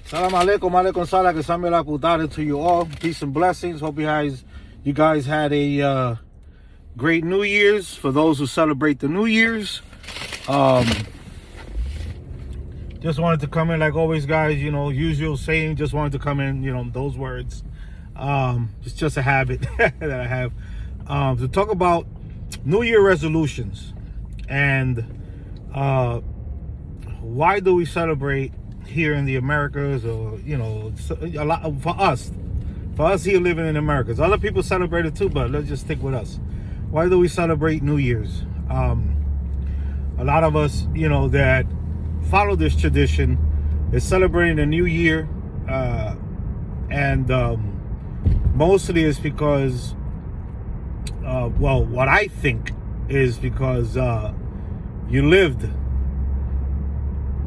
Salam alaikum, alaikum salam, Samila Kudada to you all. Peace and blessings. Hope you guys had a great New Year's. For those who celebrate the New Year's, just wanted to come in like always, guys. You know, usual saying. Just wanted to come in. You know, those words. It's just a habit that I have to talk about New Year resolutions and why do we celebrate here in the Americas, or you know, a lot for us here living in Americas. Other people celebrate it too, but let's just stick with us. Why do we celebrate New Year's? A lot of us, you know, that follow this tradition is celebrating the New Year, and mostly it's because, well, what I think is because you lived.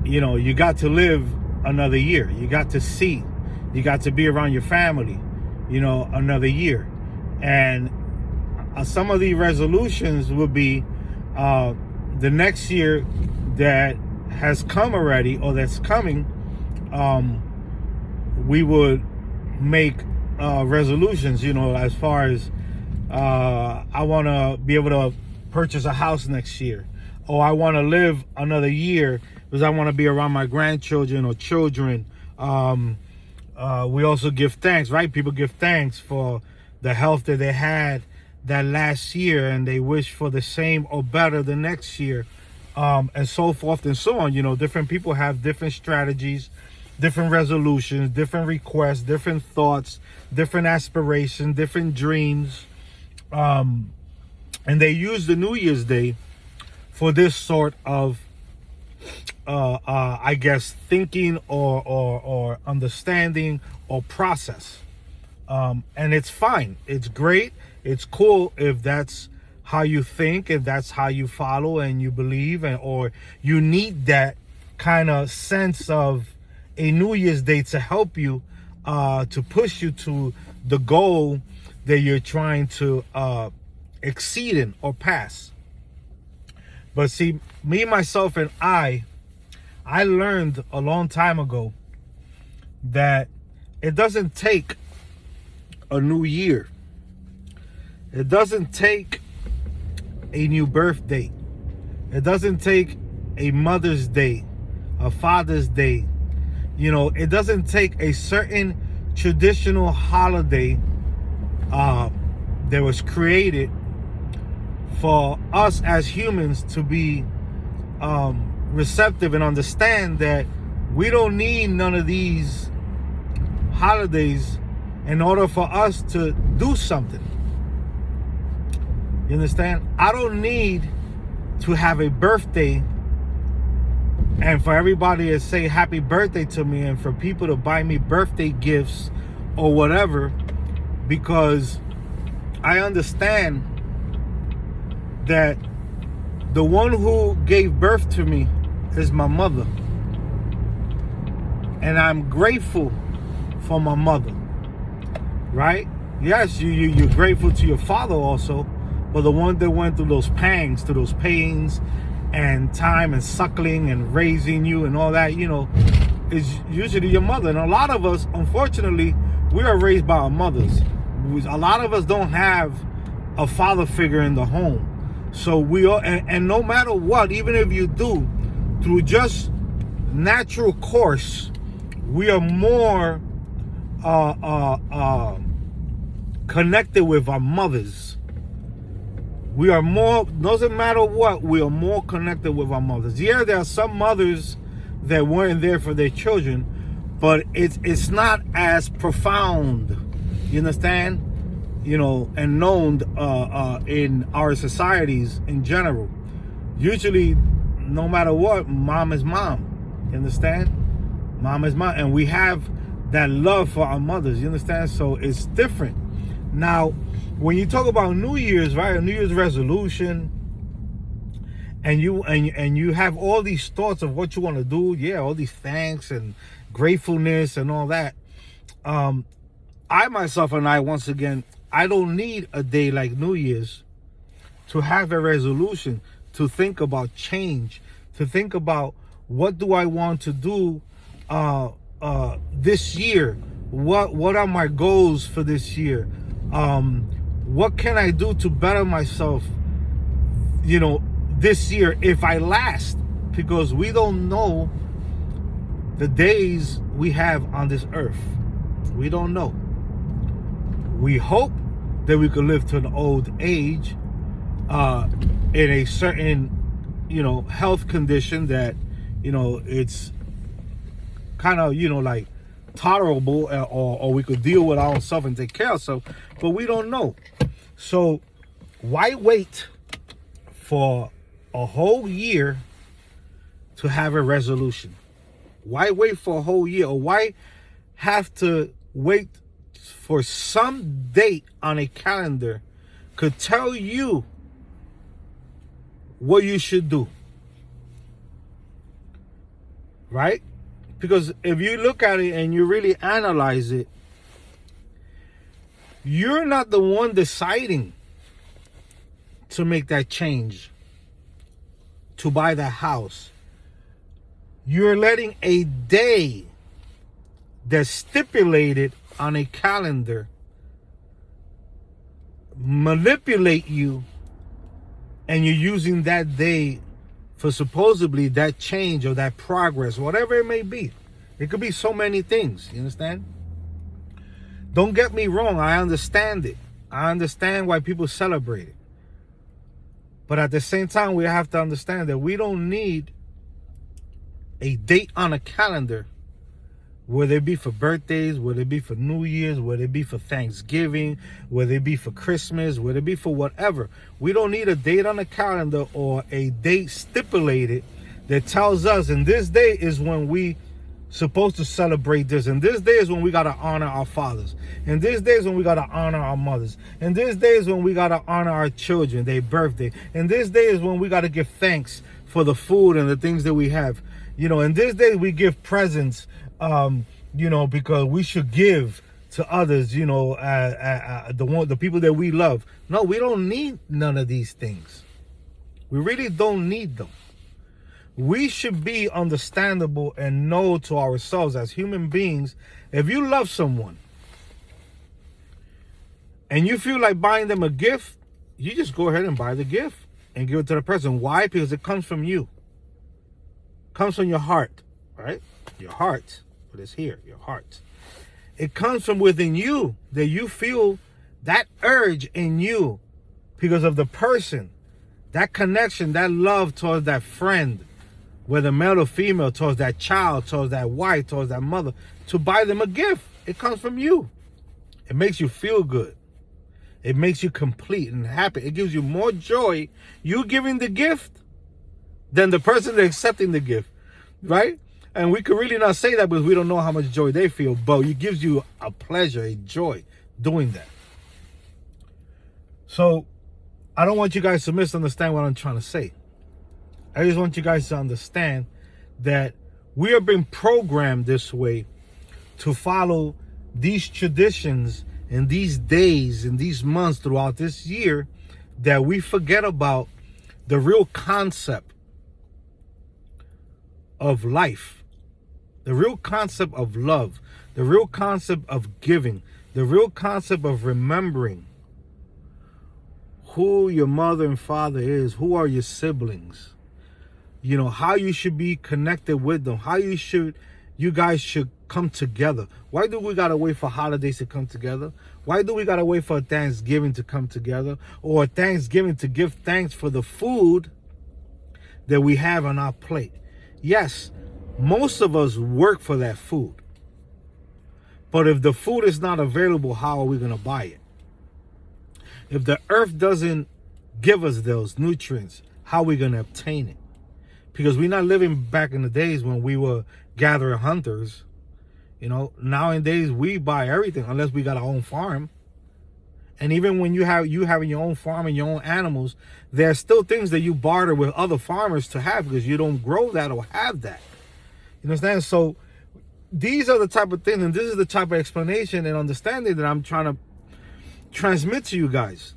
You know, you got to live another year. You got to see. You got to be around your family, you know, another year. And some of the resolutions would be the next year that has come already or that's coming. We would make resolutions, you know, as far as I want to be able to purchase a house next year, or I want to live another year because I want to be around my grandchildren or children. We also give thanks, right? People give thanks for the health that they had that last year, and they wish for the same or better the next year, and so forth and so on. You know, different people have different strategies, different resolutions, different requests, different thoughts, different aspirations, different dreams. And they use the New Year's Day for this sort of I guess thinking or understanding or process, and it's fine, it's great, it's cool if that's how you think, if that's how you follow and you believe, and or you need that kind of sense of a New Year's Day to help you to push you to the goal that you're trying to exceed in or pass. But see, me, myself, and I learned a long time ago that it doesn't take a new year. It doesn't take a new birthday. It doesn't take a Mother's Day, a Father's Day. You know, it doesn't take a certain traditional holiday that was created for us as humans to be receptive and understand that we don't need none of these holidays in order for us to do something. You understand? I don't need to have a birthday and for everybody to say happy birthday to me and for people to buy me birthday gifts or whatever, because I understand that the one who gave birth to me is my mother, and I'm grateful for my mother, right? Yes, you're grateful to your father also, but the one that went through those pangs, through those pains and time and suckling and raising you and all that, you know, is usually your mother. And a lot of us, unfortunately, we are raised by our mothers. A lot of us don't have a father figure in the home. So we are, and no matter what, even if you do, through just natural course, we are more connected with our mothers. We are more, doesn't matter what, we are more connected with our mothers. Yeah, there are some mothers that weren't there for their children, but it's not as profound, you understand? You know, and known in our societies in general. Usually, no matter what, mom is mom. You understand? Mom is mom. And we have that love for our mothers. You understand? So it's different. Now, when you talk about New Year's, right? A New Year's resolution, and you have all these thoughts of what you want to do, yeah, all these thanks and gratefulness and all that. I myself and I, once again, I don't need a day like New Year's to have a resolution, to think about change, to think about what do I want to do this year? What are my goals for this year? What can I do to better myself, this year if I last? Because we don't know the days we have on this earth. We don't know. We hope that we could live to an old age in a certain, health condition that, it's kind of, like tolerable, or we could deal with our own self and take care of ourselves, but we don't know. So why wait for a whole year to have a resolution? Why wait for a whole year? Or why have to wait for some date on a calendar could tell you what you should do? Right? Because if you look at it and you really analyze it, you're not the one deciding to make that change, to buy that house. You're letting a day that's stipulated on a calendar manipulate you, and you're using that day for supposedly that change or that progress, whatever it may be. It could be so many things, you understand? Don't get me wrong, I understand it. I understand why people celebrate it. But at the same time, we have to understand that we don't need a date on a calendar, whether it be for birthdays, whether it be for New Year's, whether it be for Thanksgiving, whether it be for Christmas, whether it be for whatever. We don't need a date on a calendar or a date stipulated that tells us, and this day is when we supposed to celebrate this, and this day is when we got to honor our fathers, and this day is when we got to honor our mothers, and this day is when we got to honor our children, their birthday, and this day is when we got to give thanks for the food and the things that we have. And this day we give presents, because we should give to others, the people that we love. No, we don't need none of these things. We really don't need them. We should be understandable and know to ourselves as human beings, if you love someone and you feel like buying them a gift, you just go ahead and buy the gift and give it to the person. Why? Because it comes from you. Comes from your heart, right? Your heart. But it's here, your heart. It comes from within you, that you feel that urge in you because of the person, that connection, that love towards that friend, whether male or female, towards that child, towards that wife, towards that mother, to buy them a gift. It comes from you. It makes you feel good. It makes you complete and happy. It gives you more joy, you giving the gift, than the person accepting the gift, right? And we could really not say that because we don't know how much joy they feel, but it gives you a pleasure, a joy doing that. So I don't want you guys to misunderstand what I'm trying to say. I just want you guys to understand that we are being programmed this way to follow these traditions and these days and these months throughout this year, that we forget about the real concept of life, the real concept of love, the real concept of giving, the real concept of remembering who your mother and father is, who are your siblings, how you should be connected with them, how you guys should come together. Why do we gotta wait for holidays to come together? Why do we gotta wait for Thanksgiving to come together, or Thanksgiving to give thanks for the food that we have on our plate? Yes, most of us work for that food. But if the food is not available, how are we going to buy it? If the earth doesn't give us those nutrients, how are we going to obtain it? Because we're not living back in the days when we were gathering hunters. Nowadays we buy everything unless we got our own farm. And even when you having your own farm and your own animals, there are still things that you barter with other farmers to have because you don't grow that or have that. You understand? So these are the type of things, and this is the type of explanation and understanding that I'm trying to transmit to you guys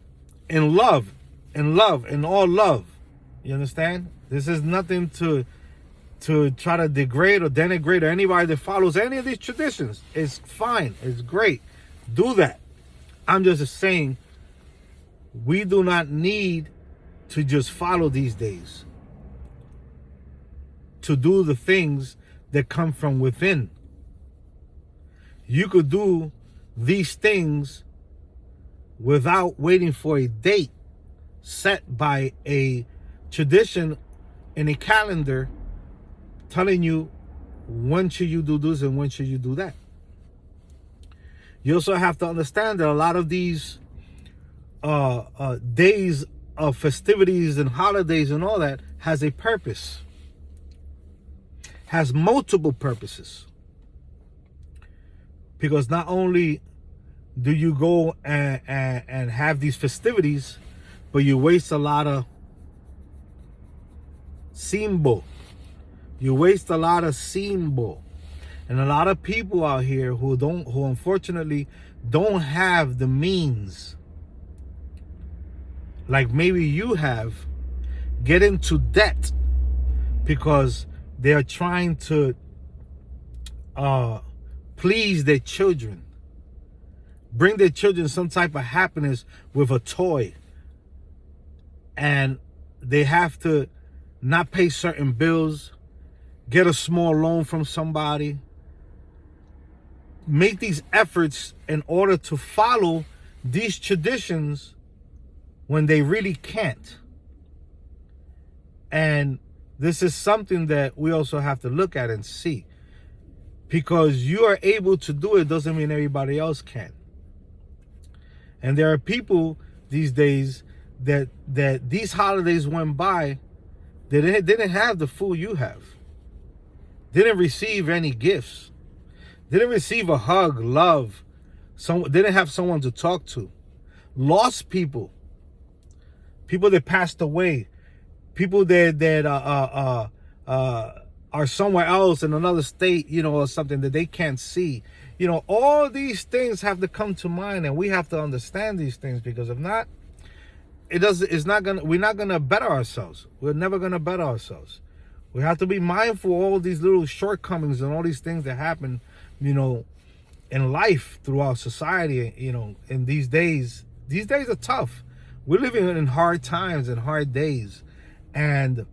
in love, in all love. You understand? This is nothing to to try to degrade or denigrate anybody that follows any of these traditions. It's fine. It's great. Do that. I'm just saying we do not need to just follow these days, to do the things that come from within. You could do these things without waiting for a date set by a tradition in a calendar telling you when should you do this and when should you do that. You also have to understand that a lot of these days of festivities and holidays and all that has a purpose, has multiple purposes. Because not only do you go and have these festivities, but you waste a lot of symbol. You waste a lot of symbol. And a lot of people out here who unfortunately don't have the means, like maybe you have, get into debt because they are trying to please their children, bring their children some type of happiness with a toy, and they have to not pay certain bills, get a small loan from somebody, make these efforts in order to follow these traditions when they really can't. And this is something that we also have to look at and see. Because you are able to do it doesn't mean everybody else can. And there are people these days that these holidays went by, they didn't have the food you have, didn't receive any gifts, didn't receive a hug, love, didn't have someone to talk to, lost people that passed away, people that are somewhere else in another state, or something that they can't see. All these things have to come to mind, and we have to understand these things, because if not, we're not gonna better ourselves. We're never gonna better ourselves. We have to be mindful of all these little shortcomings and all these things that happen, in life throughout society, in these days. These days are tough. We're living in hard times and hard days. And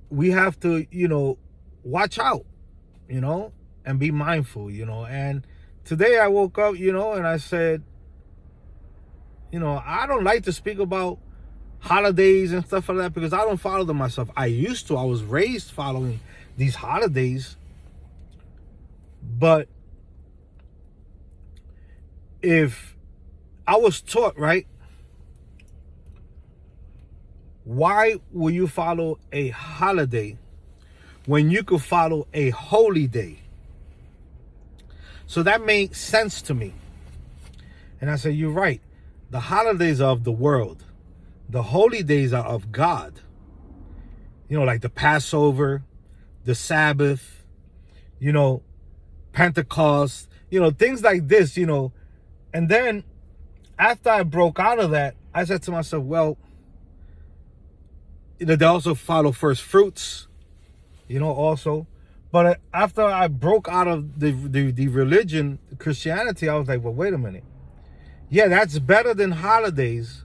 we have to, watch out, and be mindful, And today I woke up, and I said, I don't like to speak about holidays and stuff like that because I don't follow them myself. I used to. I was raised following these holidays. But if I was taught, right, why will you follow a holiday when you could follow a holy day? So that made sense to me. And I said, you're right. The holidays are of the world. The holy days are of God. Like the Passover, the Sabbath, Pentecost, things like this, And then after I broke out of that, I said to myself, well, they also follow first fruits, also. But after I broke out of the religion, Christianity, I was like, well, wait a minute. Yeah, that's better than holidays.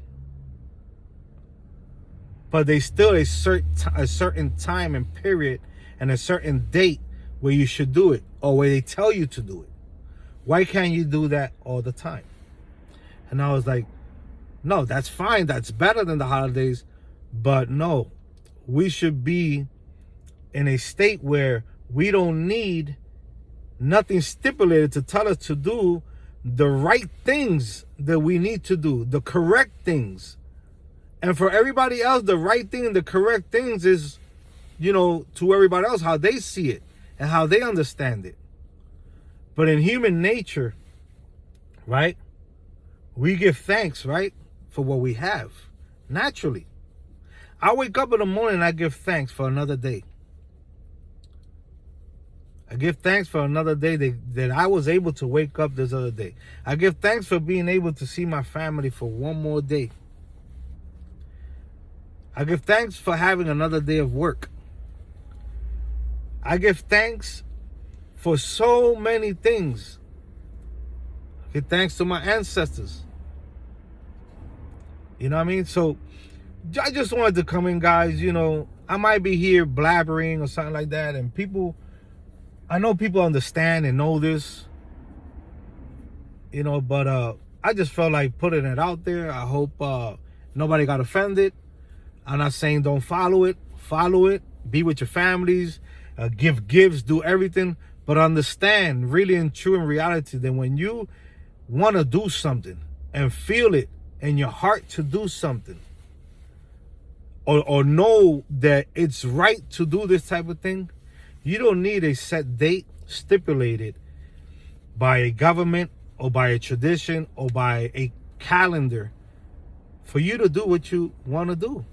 But they still a certain time and period and a certain date where you should do it, or where they tell you to do it. Why can't you do that all the time? And I was like, no, that's fine. That's better than the holidays. But no, we should be in a state where we don't need nothing stipulated to tell us to do the right things that we need to do, the correct things. And for everybody else, the right thing and the correct things is, to everybody else, how they see it and how they understand it. But in human nature, right, we give thanks, right, for what we have, naturally. I wake up in the morning and I give thanks for another day. I give thanks for another day that I was able to wake up this other day. I give thanks for being able to see my family for one more day. I give thanks for having another day of work. I give thanks for so many things. I give thanks to my ancestors. You know what I mean? So I just wanted to come in, guys. You know, I might be here blabbering or something like that. And people, I know people understand and know this. You know, but I just felt like putting it out there. I hope nobody got offended. I'm not saying don't follow it. Follow it. Be with your families. Give gifts. Do everything. But understand, really and true in reality, that when you want to do something and feel it in your heart to do something, or know that it's right to do this type of thing, you don't need a set date stipulated by a government or by a tradition or by a calendar for you to do what you want to do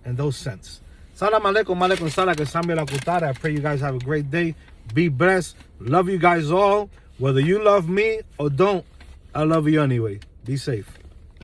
in those sense. Salam alaikum, alaikum salam, que Sami la kutada. I pray you guys have a great day. Be blessed. Love you guys all. Whether you love me or don't, I love you anyway. Be safe.